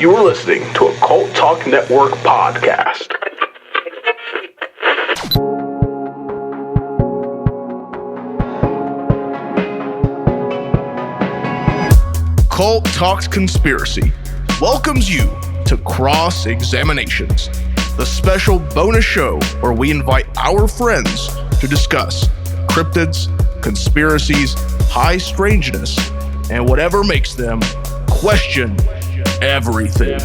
You are listening to a Cult Talk Network podcast. Cult Talks Conspiracy welcomes you to Cross Examinations, the special bonus show where we invite our friends to discuss cryptids, conspiracies, high strangeness, and whatever makes them question everything.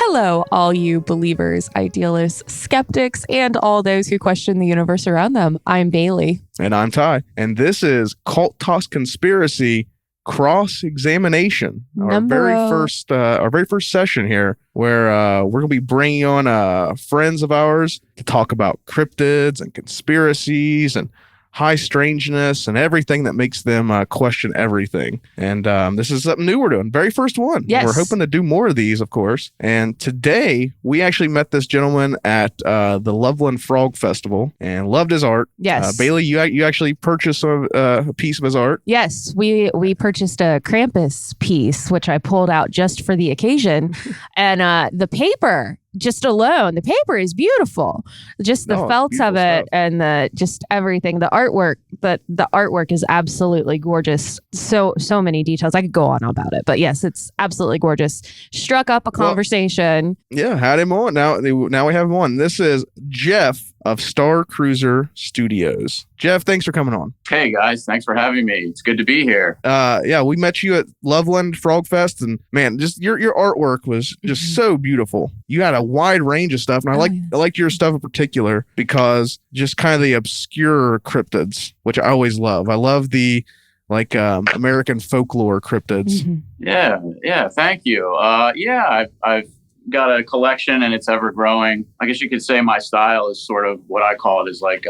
Hello, all you believers, idealists, skeptics, and all those who question the universe around them. I'm Bailey. And I'm Ty. And this is Cult Talks Conspiracy Cross-Examination. Our very first session here, where we're going to be bringing on friends of ours to talk about cryptids and conspiracies and high strangeness and everything that makes them question everything. And this is something new we're doing. Very first one. Yes. We're hoping to do more of these, of course. And today, we actually met this gentleman at the Loveland Frog Festival and loved his art. Yes. Bailey, you actually purchased a piece of his art. Yes, we purchased a Krampus piece, which I pulled out just for the occasion. And the paper, just alone, the paper is beautiful. Just the felts of it stuff. And just everything, the artwork. The artwork is absolutely gorgeous. So many details. I could go on about it, but yes, it's absolutely gorgeous. Struck up a conversation. Yeah, had him on. Now we have him on. This is Jeff of StarCruiser Studios. Jeff, thanks for coming on. Hey guys, thanks for having me. It's good to be here. Yeah, we met you at Loveland Frog Fest, and man, just your artwork was just so beautiful. You had a wide range of stuff, and I liked your stuff in particular because just kind of the obscure cryptids, which I always love. I love the American folklore cryptids. Mm-hmm. Yeah, thank you. I've got a collection and it's ever growing. I guess you could say my style is sort of what I call it is like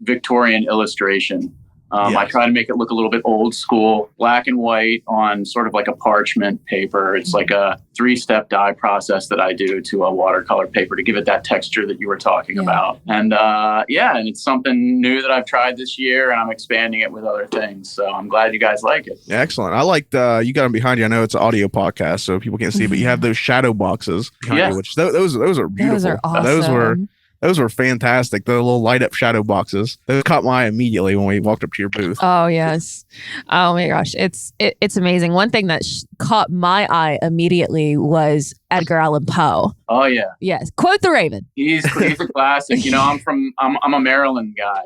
Victorian illustration. I try to make it look a little bit old school, black and white on sort of like a parchment paper. It's like a 3-step dye process that I do to a watercolor paper to give it that texture that you were talking about. And and it's something new that I've tried this year and I'm expanding it with other things. So I'm glad you guys like it. Excellent. I liked, you got them behind you. I know it's an audio podcast, so people can't see, but you have those shadow boxes behind you, which those are beautiful. Those are awesome. Those were fantastic. The little light up shadow boxes. Those caught my eye immediately when we walked up to your booth. Oh, yes. Oh, my gosh. It's amazing. One thing that caught my eye immediately was Edgar Allan Poe. Oh, yeah. Yes. Quote the Raven. He's a classic. You know, I'm a Maryland guy.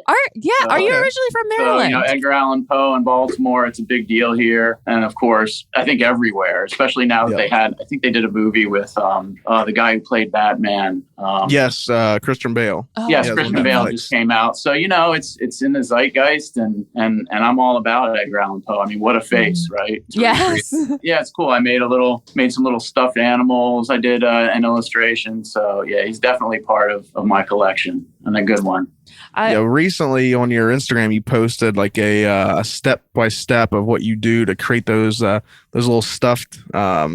Are you originally from Maryland? So, Edgar Allan Poe in Baltimore, it's a big deal here. And of course, I think everywhere, especially now that I think they did a movie with the guy who played Batman. Yes, Christian Bale. Oh. Yes, Christian Bale just came out. So, it's in the zeitgeist and I'm all about Edgar Allan Poe. I mean, what a face, right? It's really yeah, it's cool. I made some little stuffed animals. I did an illustration. So yeah, he's definitely part of my collection and a good one. Recently on your Instagram, you posted like a step-by-step of what you do to create those little stuffed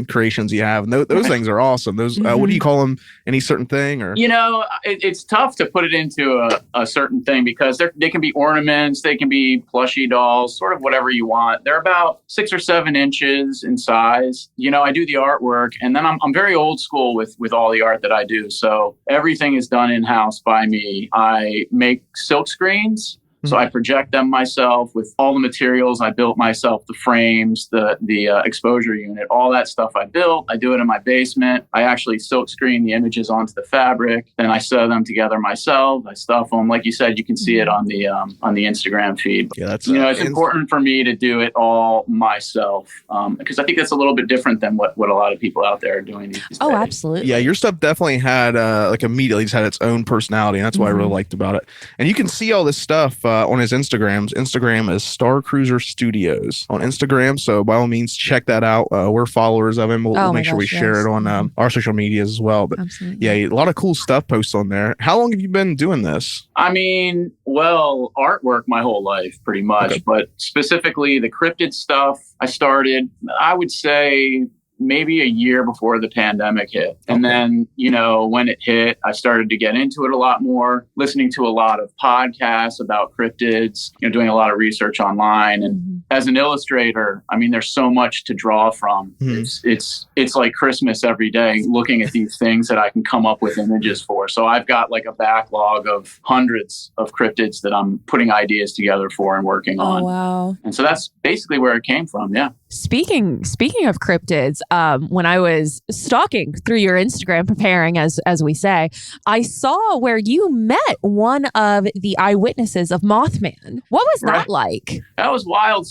creations you have. And those things are awesome. Those, what do you call them? Any certain thing? Or it's tough to put it into a certain thing because they can be ornaments, they can be plushie dolls, sort of whatever you want. They're about 6 or 7 inches in size. I do the artwork, and then I'm very old school with all the art that I do. So everything is done in-house by me. I make silk screens. So I project them myself with all the materials I built myself, the frames, the exposure unit, all that stuff I built. I do it in my basement. I actually silk screen the images onto the fabric. Then I sew them together myself. I stuff them. Like you said, you can see it on the Instagram feed. Yeah, that's it's important for me to do it all myself because I think that's a little bit different than what a lot of people out there are doing these days. Oh, absolutely. Yeah, your stuff definitely had immediately just had its own personality, and that's what I really liked about it. And you can see all this stuff on his Instagram is StarCruiser Studios on Instagram. So by all means, check that out. We're followers of him. We'll make sure we share it on our social media as well. But yeah, a lot of cool stuff posted on there. How long have you been doing this? I mean, well, artwork my whole life, pretty much. But specifically the cryptid stuff, I started, I would say, maybe a year before the pandemic hit. And then, when it hit, I started to get into it a lot more, listening to a lot of podcasts about cryptids, doing a lot of research online. And as an illustrator, I mean, there's so much to draw from. It's like Christmas every day, looking at these things that I can come up with images for. So I've got like a backlog of hundreds of cryptids that I'm putting ideas together for and working on. Oh, wow. And so that's basically where it came from. Yeah. Speaking of cryptids, when I was stalking through your Instagram, preparing as we say, I saw where you met one of the eyewitnesses of Mothman. What was that like? That was wild,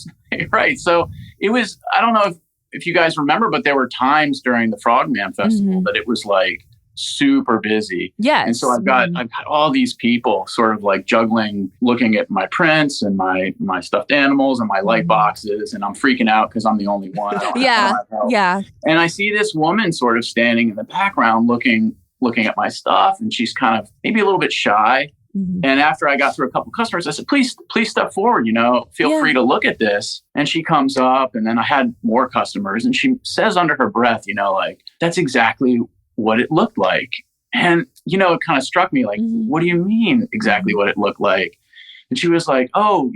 right? So it was. I don't know if you guys remember, but there were times during the Frogman Festival that it was like super busy. Yes. And so I've got all these people sort of like juggling, looking at my prints and my stuffed animals and my light boxes, and I'm freaking out because I'm the only one. Yeah. And I see this woman sort of standing in the background looking at my stuff, and she's kind of maybe a little bit shy. And after I got through a couple customers, I said, please step forward, feel free to look at this. And she comes up, and then I had more customers, and she says under her breath, like, that's exactly what it looked like. And, it kind of struck me like, what do you mean exactly what it looked like? And she was like, oh,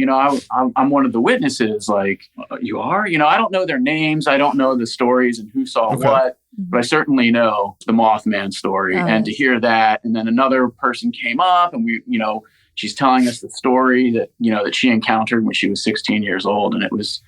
I'm one of the witnesses. Like, you are? I don't know their names. I don't know the stories and who saw what, but I certainly know the Mothman story. And to hear that, and then another person came up, and we, she's telling us the story that, that she encountered when she was 16 years old. And it was,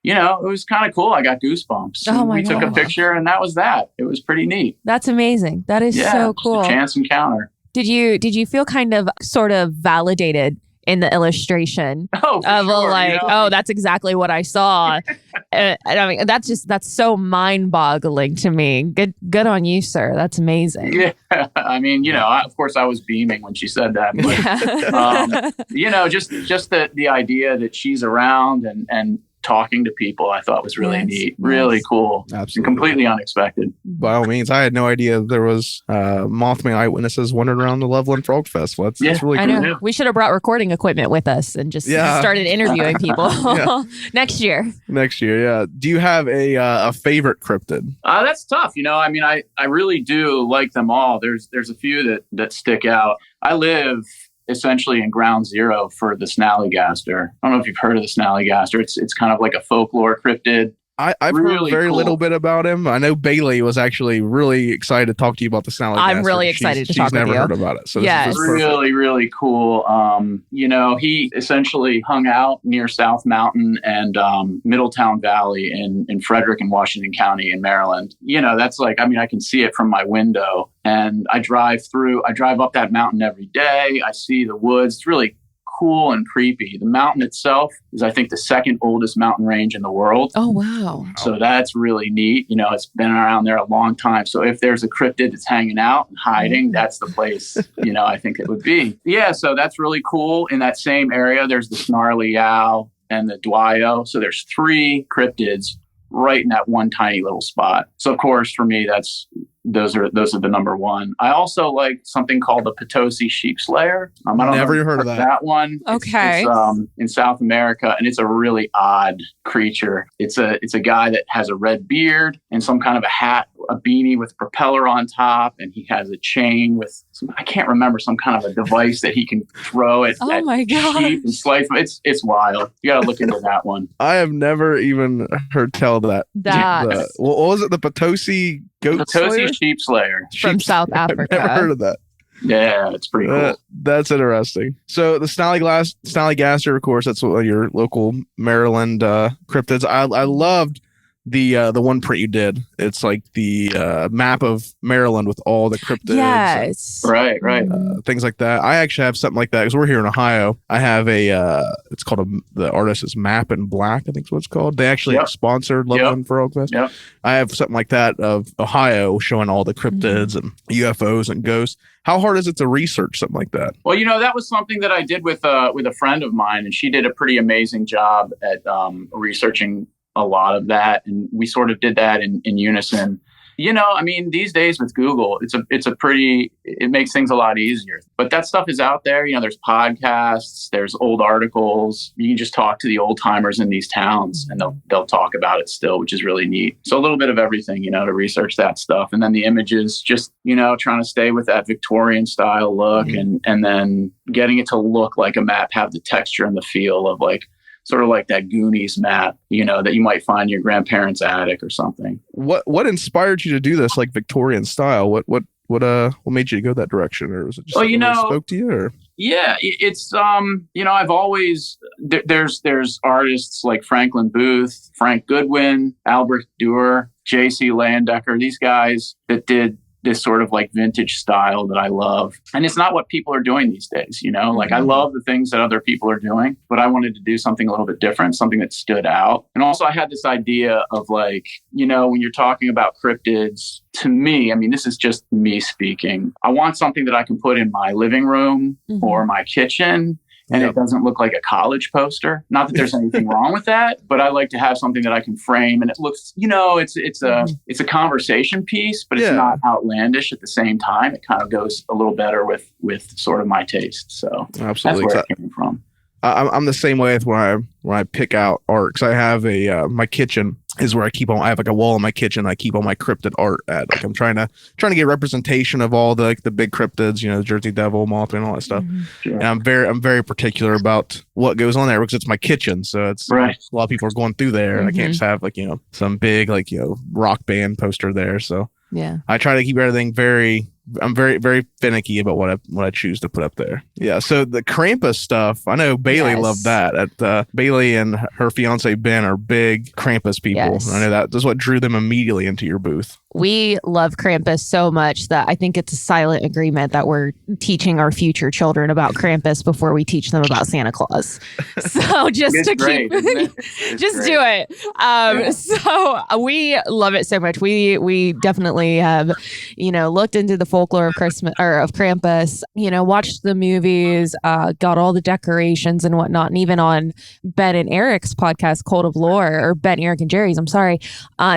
it was kind of cool. I got goosebumps. Oh my God. We took a picture, and that was that. It was pretty neat. That's amazing. That is so cool. Just a chance encounter. Did you feel kind of sort of validated in the illustration of sure, that's exactly what I saw? I mean, that's so mind-boggling to me. Good on you, sir. That's amazing. Yeah, I mean, of course I was beaming when she said that, but just the idea that she's around and talking to people, I thought was really neat, really cool. Absolutely. And completely unexpected. By all means, I had no idea there was Mothman eyewitnesses wandering around the Loveland Frog Festival. That's really cool. I know. We should have brought recording equipment with us and just started interviewing people next year. Next year, yeah. Do you have a favorite cryptid? That's tough. I mean, I really do like them all. There's a few that stick out. I live essentially in ground zero for the Snallygaster. I don't know if you've heard of the Snallygaster. It's kind of like a folklore cryptid. I've heard very little bit about him. I know Bailey was actually really excited to talk to you about the Snallygaster. I'm really excited to talk with you. She's never heard about it. So this is really, really cool. He essentially hung out near South Mountain and Middletown Valley in Frederick and Washington County in Maryland. That's like, I mean, I can see it from my window, and I drive up that mountain every day. I see the woods. It's really cool and creepy. The mountain itself is, I think, the second oldest mountain range in the world. Oh, wow. So that's really neat. It's been around there a long time. So if there's a cryptid that's hanging out and hiding, that's the place, I think it would be. Yeah, so that's really cool. In that same area, there's the Snarly Owl and the Dwyo. So there's 3 cryptids right in that one tiny little spot. So of course, for me, those are the number one. I also like something called the Potosi sheep slayer. I don't Never heard of that one. Okay. It's in South America, and it's a really odd creature. It's a guy that has a red beard and some kind of a hat, a beanie with a propeller on top, and he has a chain with I can't remember, some kind of a device that he can throw at my God. sheep and slice them. It's wild. You got to look into that one. I have never even heard tell of that. What was it? The Potosi goat Potosi sheep slayer from South Africa. I've never heard of that. Yeah, it's pretty cool. That's interesting. So the Snallygaster, of course, that's one of your local Maryland cryptids. I loved the one print you did. It's like the map of Maryland with all the cryptids. Yes. Right. Things like that. I actually have something like that because we're here in Ohio. I have it's called the artist is Map in Black, I think is what it's called. They actually sponsored Loveland for Oakfest. Yep. I have something like that of Ohio showing all the cryptids and UFOs and ghosts. How hard is it to research something like that? Well, that was something that I did with a friend of mine, and she did a pretty amazing job at researching a lot of that, and we sort of did that in unison. These days with Google, it makes things a lot easier. But that stuff is out there. There's podcasts, there's old articles. You can just talk to the old timers in these towns, and they'll talk about it still, which is really neat. So a little bit of everything, to research that stuff, and then the images, just trying to stay with that Victorian style look, and then getting it to look like a map, have the texture and the feel of like. Sort of like that Goonies map, that you might find in your grandparents' attic or something. What inspired you to do this, like Victorian style? What made you go that direction, or was it just spoke to you? Or? Yeah, it's I've always there's artists like Franklin Booth, Frank Goodwin, Albert Durer, J.C. Landecker. These guys that did this sort of like vintage style that I love. And it's not what people are doing these days, Like I love the things that other people are doing, but I wanted to do something a little bit different, something that stood out. And also I had this idea of like, when you're talking about cryptids, to me, this is just me speaking. I want something that I can put in my living room or my kitchen. And it doesn't look like a college poster. Not that there's anything wrong with that, but I like to have something that I can frame, and it looks, it's a conversation piece, but it's not outlandish at the same time. It kind of goes a little better with sort of my taste. So absolutely, that's where it came from. I'm the same way when I pick out art, because I have my kitchen is where I have like a wall in my kitchen. I keep all my cryptid art at. Like I'm trying to get representation of all the big cryptids, Jersey Devil, Mothman, and all that stuff. Sure. And I'm very particular about what goes on there because it's my kitchen. So it's right. A lot of people are going through there, and I can't just have some big rock band poster there. So I try to keep everything I'm very, very finicky about what I choose to put up there. Yeah. So the Krampus stuff, I know Bailey loved that. Bailey and her fiance Ben are big Krampus people. Yes. I know that's what drew them immediately into your booth. We love Krampus so much that I think it's a silent agreement that we're teaching our future children about Krampus before we teach them about Santa Claus. So just it's to great, keep, just do it. So we love it so much. We definitely have, looked into the folklore of Christmas or of Krampus, watched the movies, got all the decorations and whatnot. And even on Ben and Eric's podcast, Cult of Lore, or Ben, Eric and Jerry's, I'm sorry,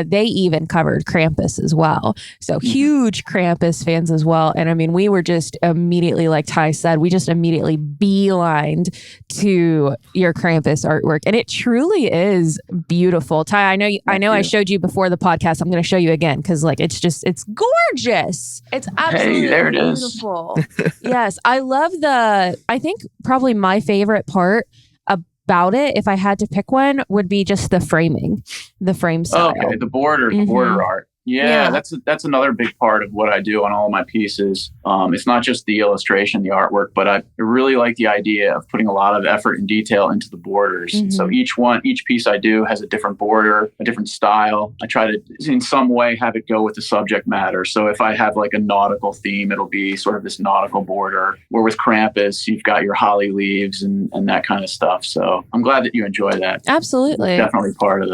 they even covered Krampus as well. So huge Krampus fans as well. And we were just immediately, like Ty said, we just immediately beelined to your Krampus artwork. And it truly is beautiful. Ty, I know I showed you before the podcast. I'm going to show you again because it's gorgeous. It's absolutely there it beautiful. Yes. I love I think probably my favorite part about it, if I had to pick one, would be just the framing, the frame style. Okay, the border art. Yeah, that's another big part of what I do on all my pieces. It's not just the illustration, the artwork, but I really like the idea of putting a lot of effort and detail into the borders. So each piece I do has a different border, a different style. I try to, in some way, have it go with the subject matter. So if I have like a nautical theme, it'll be sort of this nautical border. Where with Krampus, you've got your holly leaves and that kind of stuff. So I'm glad that you enjoy that. Absolutely, it's definitely part of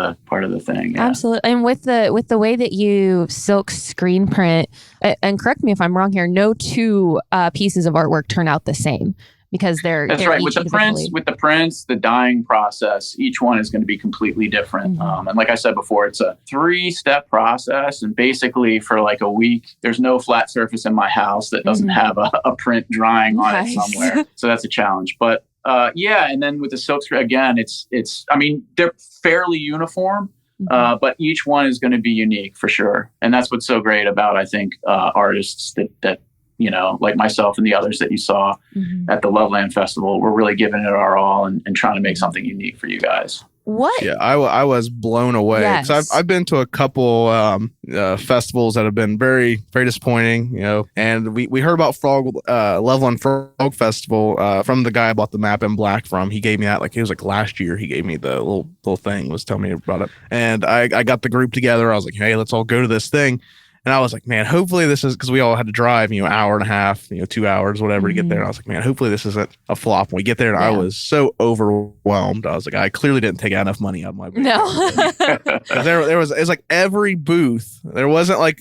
the thing. Yeah. Absolutely, and with the way that you silk screen print, and correct me if I'm wrong here, no two pieces of artwork turn out the same because that's right. With the prints, the dyeing process, each one is going to be completely different. And like I said before, it's a 3-step process. And basically for like a week, there's no flat surface in my house that doesn't have a print drying on it somewhere. So that's a challenge. But and then with the silk screen, again, they're fairly uniform. But each one is going to be unique for sure. And that's what's so great about, I think, artists that like myself and the others that you saw at the Loveland Festival, we're really giving it our all and trying to make something unique for you guys. What? Yeah, I was blown away. Yes. 'Cause I've been to a couple festivals that have been very, very disappointing, and we heard about Loveland Frog Festival from the guy I bought the map in black from. He gave me that, it was last year. He gave me the little thing, was telling me about it. And I got the group together. I was like, hey, let's all go to this thing. And I was like, man, hopefully this is, because we all had to drive, hour and a half, 2 hours, whatever, to get there. And I was like, man, hopefully this isn't a flop. When we get there, and I was so overwhelmed. I was like, I clearly didn't take out enough money out of my bank. No. It was like every booth. There wasn't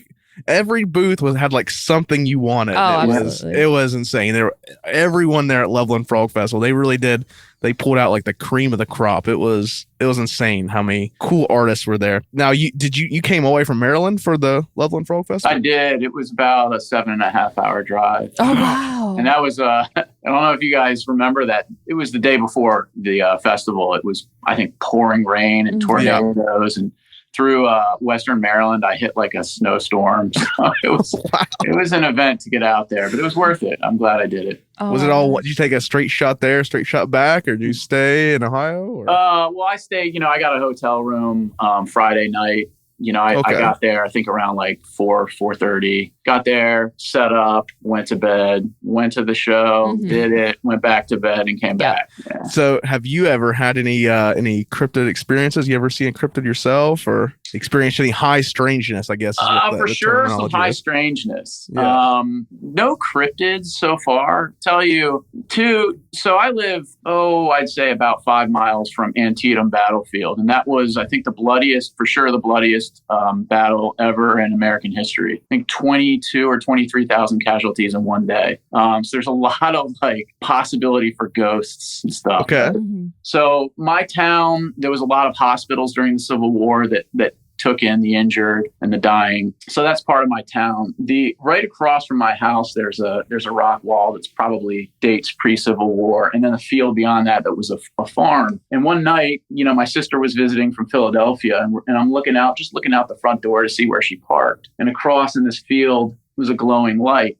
every booth had something you wanted. It was insane. Everyone there at Loveland Frog Festival, they really did. They pulled out the cream of the crop. It was insane how many cool artists were there. Now, you came away from Maryland for the Loveland Frog Festival? I did. It was about a 7.5 hour drive. Oh, wow. And that was, I don't know if you guys remember that. It was the day before the festival. It was, I think, pouring rain and tornadoes. And through Western Maryland, I hit a snowstorm. So it was an event to get out there, but it was worth it. I'm glad I did it. Oh, was it all? Did you take a straight shot there, straight shot back, or did you stay in Ohio? Or? Well, I stayed. I got a hotel room Friday night. I got there, I think around 4:30. Got there, set up, went to bed, went to the show, did it, went back to bed, and came back. Yeah. So, have you ever had any cryptid experiences? You ever seen a cryptid yourself, or experienced any high strangeness? I guess for sure, some high strangeness. Yeah. No cryptids so far. Tell you two. So I live, I'd say about 5 miles from Antietam Battlefield, and that was, I think, the bloodiest battle ever in American history. I think 22 or 23,000 casualties in one day. So there's a lot of possibility for ghosts and stuff. Okay. So my town, there was a lot of hospitals during the Civil War that took in the injured and the dying. So that's part of my town. Right across from my house, there's a rock wall that's probably dates pre-Civil War. And then a field beyond that was a farm. And one night, my sister was visiting from Philadelphia, and I'm looking out the front door to see where she parked. And across in this field was a glowing light,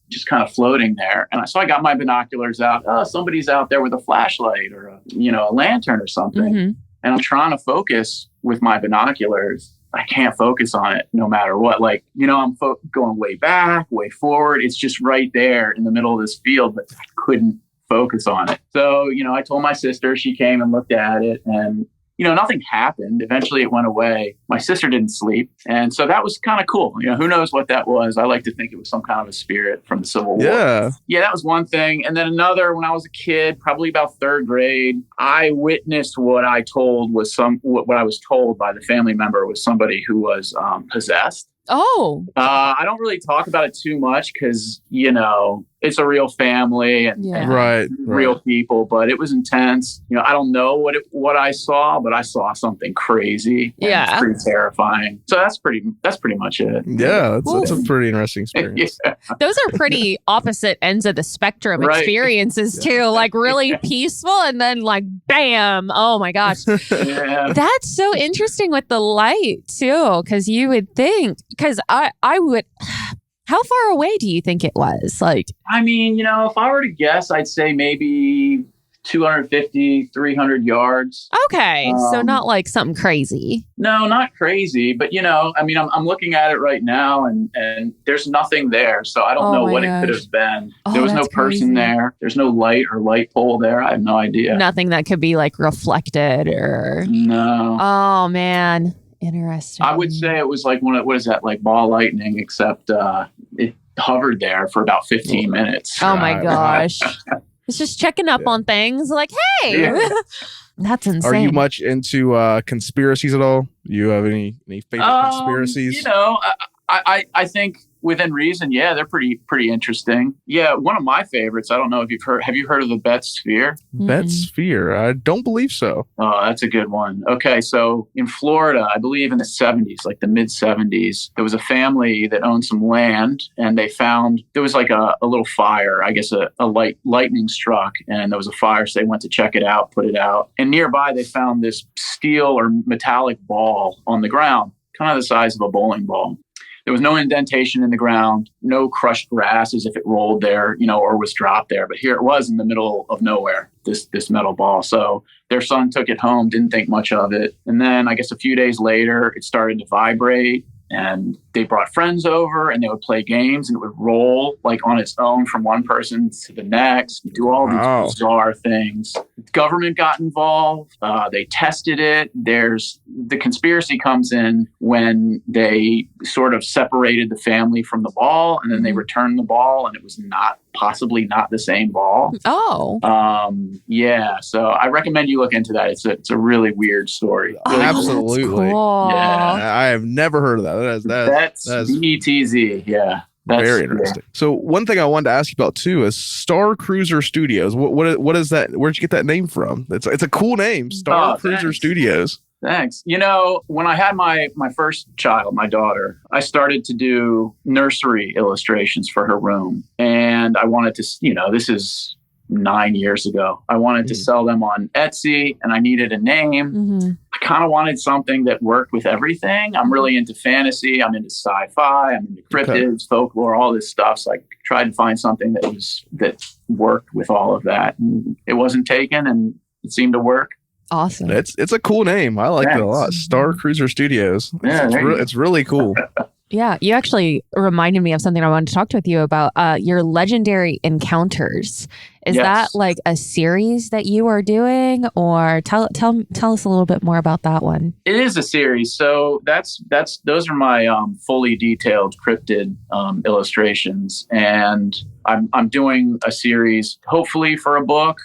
just kind of floating there. And so I got my binoculars out. Oh, somebody's out there with a flashlight or a lantern or something. Mm-hmm. And I'm trying to focus with my binoculars. I can't focus on it no matter what. I'm going way back, way forward. It's just right there in the middle of this field, but I couldn't focus on it. So, I told my sister, she came and looked at it, and nothing happened. Eventually it went away. My sister didn't sleep. And so that was kind of cool. Who knows what that was? I like to think it was some kind of a spirit from the Civil War. Yeah. Yeah, that was one thing. And then another, when I was a kid, probably about third grade, I witnessed what I was told by the family member was somebody who was possessed. Oh. I don't really talk about it too much because, it's a real family and real people, but it was intense. I don't know what I saw, but I saw something crazy. Yeah. It's pretty terrifying. So that's pretty much it. Yeah. That's a pretty interesting experience. Yeah. Those are pretty opposite ends of the spectrum experiences too. Really peaceful and then bam. Oh my gosh. Yeah. That's so interesting with the light too. Cause you would think, cause I would, how far away do you think it was? If I were to guess, I'd say maybe 250, 300 yards. Okay. So not something crazy. No, not crazy. But, I'm looking at it right now and there's nothing there. So I don't know what it could have been. There was no person there. There's no light or light pole there. I have no idea. Nothing that could be reflected or... No. Oh, man. Interesting. I would say it was what is that, ball lightning, except it hovered there for about 15 minutes. Oh my gosh. It's just checking up on things hey. Yeah. That's insane. Are you much into conspiracies at all? Do you have any favorite conspiracies? I think within reason, they're pretty interesting. Yeah, one of my favorites, I don't know if you've heard, have you heard of the Bet Sphere? Bet Sphere? I don't believe so. Oh, that's a good one. Okay, so in Florida, I believe in the 70s, the mid 70s, there was a family that owned some land and they found, there was a little fire, I guess a lightning struck and there was a fire. So they went to check it out, put it out. And nearby they found this steel or metallic ball on the ground, kind of the size of a bowling ball. There was no indentation in the ground, no crushed grass as if it rolled there, or was dropped there. But here it was in the middle of nowhere. this metal ball. So their son took it home, didn't think much of it. And then I guess a few days later, it started to vibrate. And they brought friends over and they would play games and it would roll like on its own from one person to the next, and do all these bizarre things. The government got involved. They tested it. The conspiracy comes in when they sort of separated the family from the ball and then they returned the ball and it was possibly not the same ball. Oh. Yeah. So I recommend you look into that. It's a really weird story. Really Absolutely. Cool. Yeah. I have never heard of that. That's ETZ. Yeah. That's very interesting. Yeah. So one thing I wanted to ask you about too is StarCruiser Studios. What is that? Where'd you get that name from? It's a cool name, StarCruiser Studios. Thanks. When I had my first child, my daughter, I started to do nursery illustrations for her room. And I wanted to, this is 9 years ago. I wanted to sell them on Etsy and I needed a name. Mm-hmm. I kind of wanted something that worked with everything. I'm really into fantasy. I'm into sci-fi. I'm into cryptids, folklore, all this stuff. So I tried to find something that worked with all of that. And it wasn't taken and it seemed to work. Awesome. It's a cool name. I like it a lot. StarCruiser Studios. Yeah, it's really cool. Yeah, you actually reminded me of something I wanted to talk with you about. Your legendary encounters. Is that like a series that you are doing, or tell us a little bit more about that one? It is a series. So those are my fully detailed cryptid illustrations, and I'm doing a series, hopefully for a book.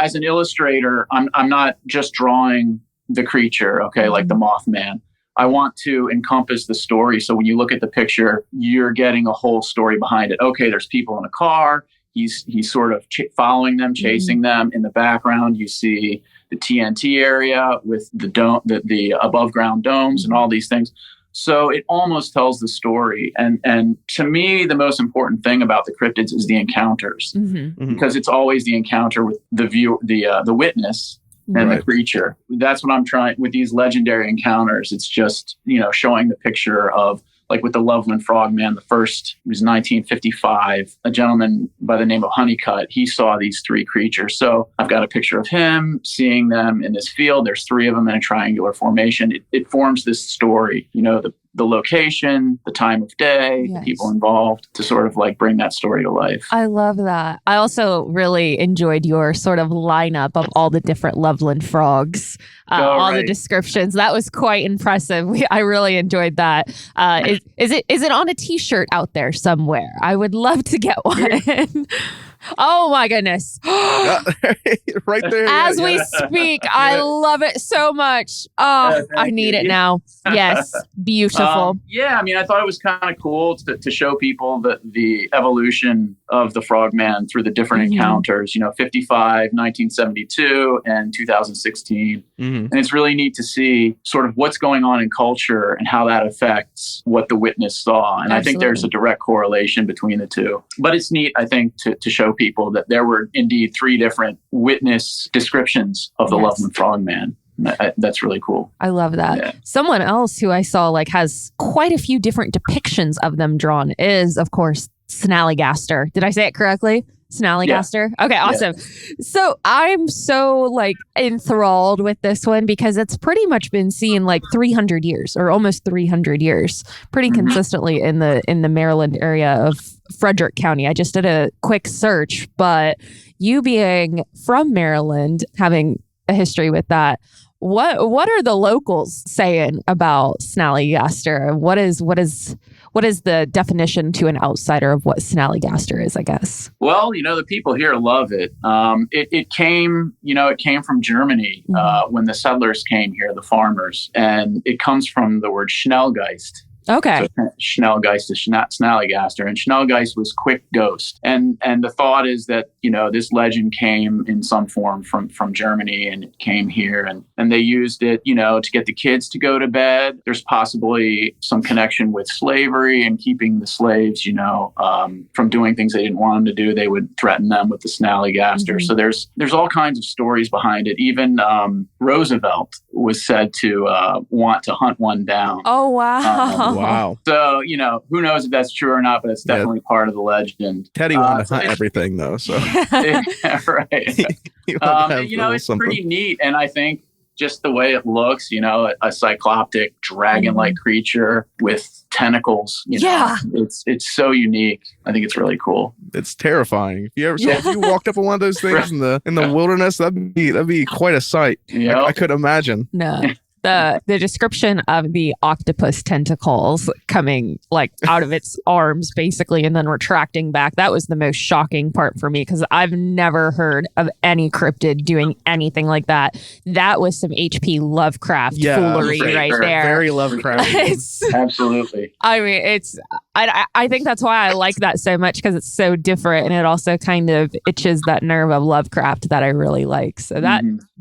As an illustrator, I'm not just drawing the creature, like the Mothman. I want to encompass the story. So when you look at the picture, you're getting a whole story behind it. Okay, there's people in a car. He's sort of following them, chasing them. In the background, you see the TNT area with the dome, the above ground domes and all these things. So it almost tells the story. And to me, the most important thing about the cryptids is the encounters, because it's always the encounter with the witness and the creature. That's what I'm trying with these legendary encounters. It's just, showing the picture of, like with the Loveland Frogman, the first was 1955. A gentleman by the name of Honeycutt, he saw these three creatures. So I've got a picture of him seeing them in this field. There's three of them in a triangular formation. It forms this story, the location, the time of day, the people involved, to sort of like bring that story to life. I love that. I also really enjoyed your sort of lineup of all the different Loveland frogs, all the descriptions. That was quite impressive. I really enjoyed that. Is it on a t-shirt out there somewhere? I would love to get one. Oh my goodness. Right there. As we speak, I love it so much. Oh, I need it now. Yes. Beautiful. I thought it was kind of cool to show people the evolution of the Frogman through the different encounters, 55, 1972, and 2016. And it's really neat to see sort of what's going on in culture and how that affects what the witness saw. And I think there's a direct correlation between the two. But it's neat, I think, to show people that there were indeed three different witness descriptions of the Loveland Frogman. That's really cool. I love that. Yeah. Someone else who I saw has quite a few different depictions of them drawn is, of course, Snallygaster. Did I say it correctly? Snallygaster? Yeah. Okay, awesome. Yeah. So I'm so enthralled with this one because it's pretty much been seen 300 years or almost 300 years pretty consistently in the Maryland area of Frederick County. I just did a quick search, but you being from Maryland, having a history with that, what are the locals saying about Snallygaster? What is the definition to an outsider of what Snallygaster is, I guess? Well, the people here love it. It came from Germany when the settlers came here, the farmers, and it comes from the word Schnellgeist. Okay. So Schnellgeist is Snallygaster, and Schnellgeist was quick ghost. And the thought is that, this legend came in some form from Germany, and it came here, and they used it, to get the kids to go to bed. There's possibly some connection with slavery and keeping the slaves, from doing things they didn't want them to do. They would threaten them with the Snallygaster. So there's all kinds of stories behind it. Even Roosevelt was said to want to hunt one down. Oh, wow. Wow. So, who knows if that's true or not, but it's definitely part of the legend. Teddy wanted to hunt everything, though. So Yeah, right. It's pretty neat. And I think just the way it looks, a cycloptic dragon-like creature with tentacles, it's so unique. I think it's really cool. It's terrifying. If you walked up on one of those things in the wilderness, that'd be quite a sight. Yep. I could imagine. No. The description of the octopus tentacles coming like out of its arms basically and then retracting back, that was the most shocking part for me because I've never heard of any cryptid doing anything like that. That was some H.P. Lovecraft foolery right there. Very Lovecraft. Absolutely. I mean, I think that's why I like that so much because it's so different and it also kind of itches that nerve of Lovecraft that I really like. So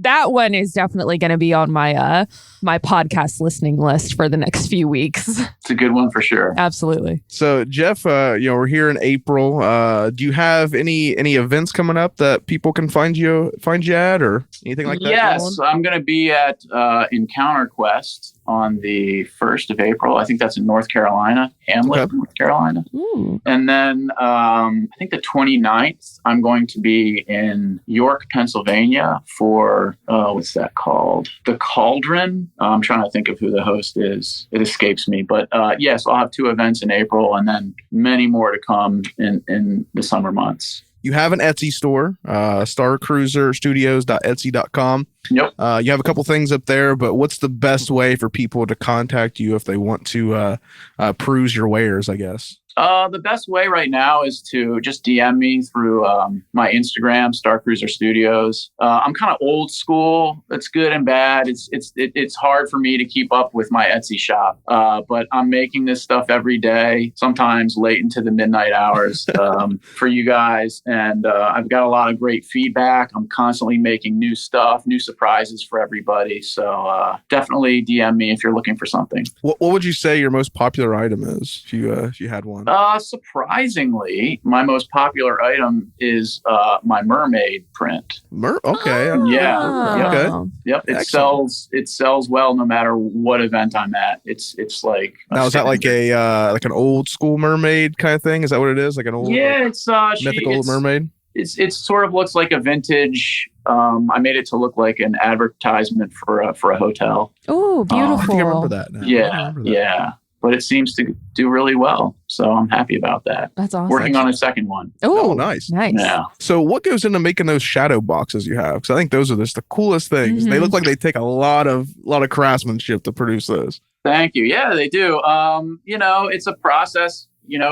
that one is definitely going to be on my my podcast listening list for the next few weeks. It's a good one for sure. Absolutely. So Jeff, we're here in April. Do you have any events coming up that people can find you at or anything like that? Yes, I'm going to be at Encounter Quest on the 1st of April. I think that's in North Carolina, Hamlet, North Carolina. Ooh. And then I think the 29th, I'm going to be in York, Pennsylvania for, what's that called? The Cauldron. I'm trying to think of who the host is. It escapes me. But yes, I'll have 2 events in April and then many more to come in the summer months. You have an Etsy store, StarCruiser Studios.etsy.com. Yep. You have a couple things up there, but what's the best way for people to contact you if they want to peruse your wares, I guess? The best way right now is to just DM me through my Instagram, StarCruiser Studios. I'm kind of old school. It's good and bad. It's hard for me to keep up with my Etsy shop, but I'm making this stuff every day, sometimes late into the midnight hours for you guys. And I've got a lot of great feedback. I'm constantly making new stuff, new surprises for everybody. So definitely DM me if you're looking for something. What would you say your most popular item is if you had one? Surprisingly, my most popular item is my mermaid print. Okay. Yeah. Okay. Yep. It sells well no matter what event I'm at. It's like now is that like an old school mermaid kind of thing? Is that what it is? Like an old it's mythical mermaid? It sort of looks like a vintage. I made it to look like an advertisement for a hotel. Oh, beautiful! I think I remember that now. Yeah. But it seems to do really well. So I'm happy about that. That's awesome. Working on a second one. Oh, nice. Yeah. So what goes into making those shadow boxes you have? Because I think those are just the coolest things. They look like they take a lot of craftsmanship to produce those. Thank you. Yeah, they do. It's a process,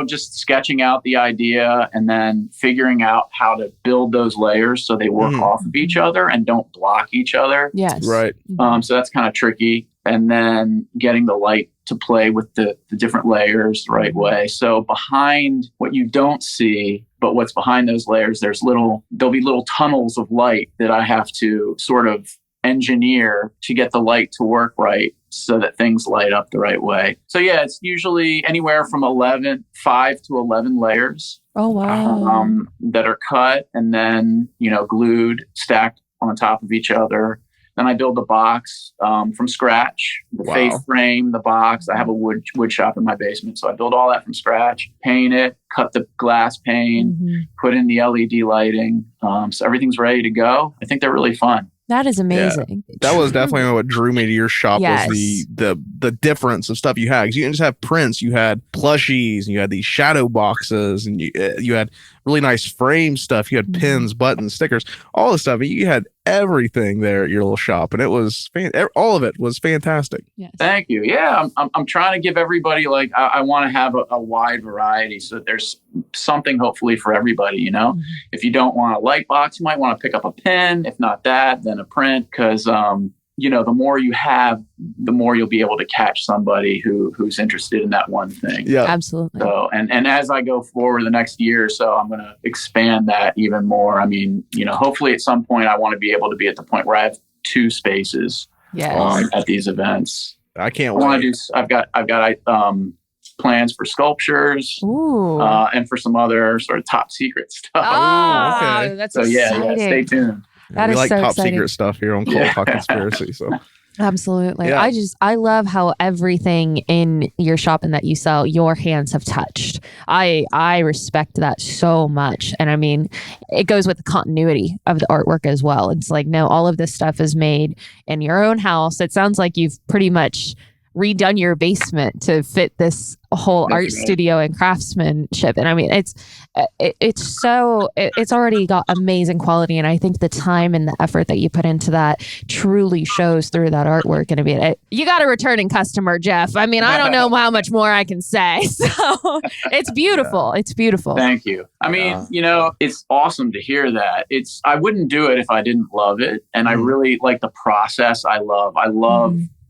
just sketching out the idea and then figuring out how to build those layers so they work off of each other and don't block each other. Yes. Right. So that's kind of tricky. And then getting the light to play with the different layers the right way. So behind what you don't see, but what's behind those layers, there'll be little tunnels of light that I have to sort of engineer to get the light to work right so that things light up the right way. So yeah, it's usually anywhere from 5 to 11 layers. Oh, wow. That are cut and then, glued, stacked on top of each other. Then I build the box from scratch, the face frame, the box. I have a wood shop in my basement. So I build all that from scratch, paint it, cut the glass pane, put in the LED lighting. So everything's ready to go. I think they're really fun. That is amazing. Yeah. That was definitely what drew me to your shop was the difference of stuff you had. Because you didn't just have prints, you had plushies, and you had these shadow boxes, and you had really nice frame stuff. You had pins, buttons, stickers, all this stuff. You had everything there at your little shop, and it was all of it was fantastic. Yes. Thank you. Yeah, I'm trying to give everybody I want to have a wide variety, so that there's something hopefully for everybody. If you don't want a light box, you might want to pick up a pen. If not that, then a print, because the more you have, the more you'll be able to catch somebody who's interested in that one thing. Yeah, absolutely. So, and as I go forward the next year or so, I'm going to expand that even more. I mean, hopefully at some point I want to be able to be at the point where I have 2 spaces at these events. I can't wait. I've got plans for sculptures and for some other sort of top secret stuff. Oh, okay. That's exciting. Stay tuned. That we is like so top exciting. secret stuff here on Cult Talk Conspiracy. So Absolutely. Yeah. I love how everything in your shop and that you sell, your hands have touched. I respect that so much. And I mean, it goes with the continuity of the artwork as well. It's like, no, all of this stuff is made in your own house. It sounds like you've pretty much redone your basement to fit this whole art studio and craftsmanship. And I mean, it's already got amazing quality. And I think the time and the effort that you put into that truly shows through that artwork. And I mean, you got a returning customer, Jeff. I mean, I don't know how much more I can say. So it's beautiful. It's beautiful. Thank you. I mean, it's awesome to hear that. I wouldn't do it if I didn't love it. And I really like the process. I love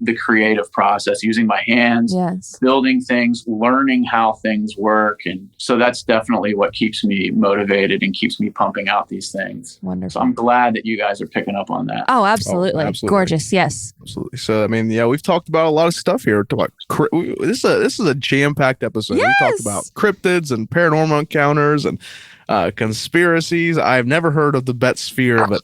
the creative process, using my hands, building things, learning how things work. And so that's definitely what keeps me motivated and keeps me pumping out these things. Wonderful. So I'm glad that you guys are picking up on that. Oh, absolutely. Gorgeous. Yes. Absolutely. So, I mean, we've talked about a lot of stuff here. This is a jam-packed episode. Yes. We talked about cryptids and paranormal encounters and conspiracies. I've never heard of the Bet Sphere, but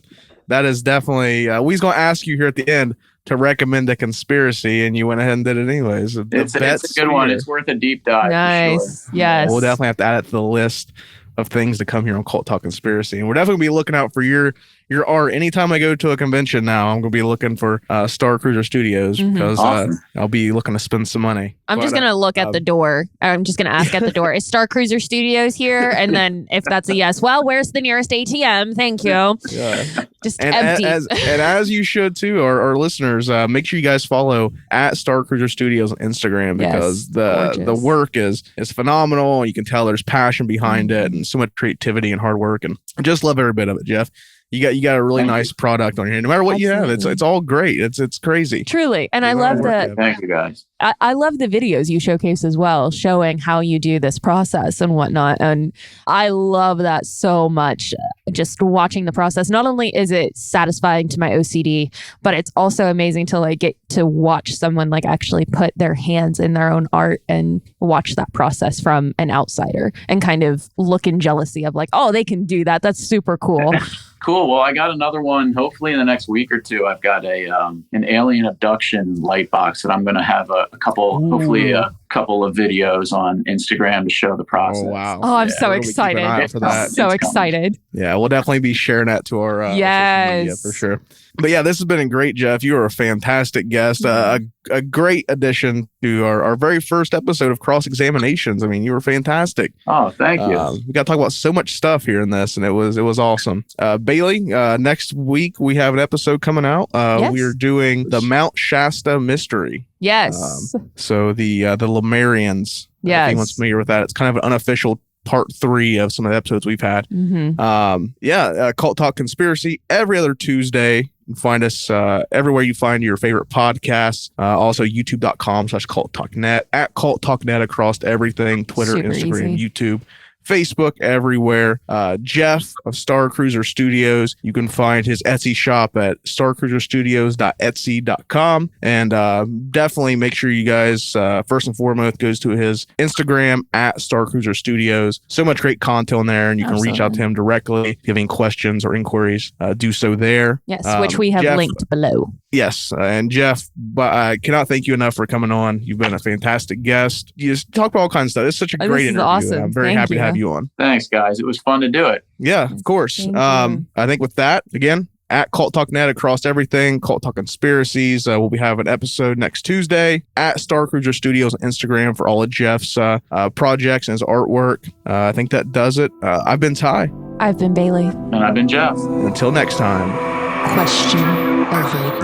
that is definitely, we're going to ask you here at the end to recommend a conspiracy, and you went ahead and did it anyways. It's a good one. It's worth a deep dive. Nice. Sure. Yes. We'll definitely have to add it to the list of things to come here on Cult Talk Conspiracy. And we're definitely going to be looking out for your art. Anytime I go to a convention now, I'm going to be looking for StarCruiser Studios because I'll be looking to spend some money. I'm just going to look at the door. I'm just going to ask at the door, is StarCruiser Studios here? And then if that's a yes, well, where's the nearest ATM? Thank you. Yeah. Just empty. As you should too, our listeners, make sure you guys follow at StarCruiser Studios on Instagram because the work is phenomenal. You can tell there's passion behind it and so much creativity and hard work, and I just love every bit of it, Jeff. You got a really nice product on here. No matter what you have, it's all great. It's crazy. Truly. And I love that. Thank you guys. I love the videos you showcase as well, showing how you do this process and whatnot. And I love that so much. Just watching the process. Not only is it satisfying to my OCD, but it's also amazing to get to watch someone actually put their hands in their own art and watch that process from an outsider and kind of look in jealousy of oh, they can do that. That's super cool. Cool. Well, I got another one. Hopefully in the next week or two, I've got an alien abduction light box that I'm going to have a couple of videos on Instagram to show the process. Oh, wow. Oh, I'm so excited. I'm so excited. Yeah, we'll definitely be sharing that to our social media for sure. But yeah, this has been great, Jeff. You are a fantastic guest, a great addition to our very first episode of Cross Examinations. I mean, you were fantastic. Oh, thank you. We got to talk about so much stuff here in this, and it was awesome. Bailey, next week we have an episode coming out. We are doing the Mount Shasta mystery. Yes. So the Lemurians. Yes. If anyone's familiar with that, it's kind of an unofficial part 3 of some of the episodes we've had. Cult Talk Conspiracy every other Tuesday. You can find us everywhere you find your favorite podcasts. Also youtube.com/culttalknet, at Cult Talk Net across everything, Twitter, super Instagram, easy. YouTube, Facebook, everywhere. Jeff of StarCruiser Studios. You can find his Etsy shop at starcruiserstudios.etsy.com. And definitely make sure you guys, first and foremost, goes to his Instagram at StarCruiser Studios. So much great content on there, and you can reach out to him directly. If you have any questions or inquiries, do so there. Yes, which we have linked below. Yes, and Jeff, I cannot thank you enough for coming on. You've been a fantastic guest. You just talk about all kinds of stuff. It's such a great interview. Awesome. I'm very happy to have you on. Thanks, guys. It was fun to do it. Yeah, of course. I think with that, again, at Cult Talk Net across everything, Cult Talk Conspiracies. We'll be having an episode next Tuesday at StarCruiser Studios on Instagram for all of Jeff's projects and his artwork. I think that does it. I've been Ty. I've been Bailey. And I've been Jeff. Until next time. Question everything.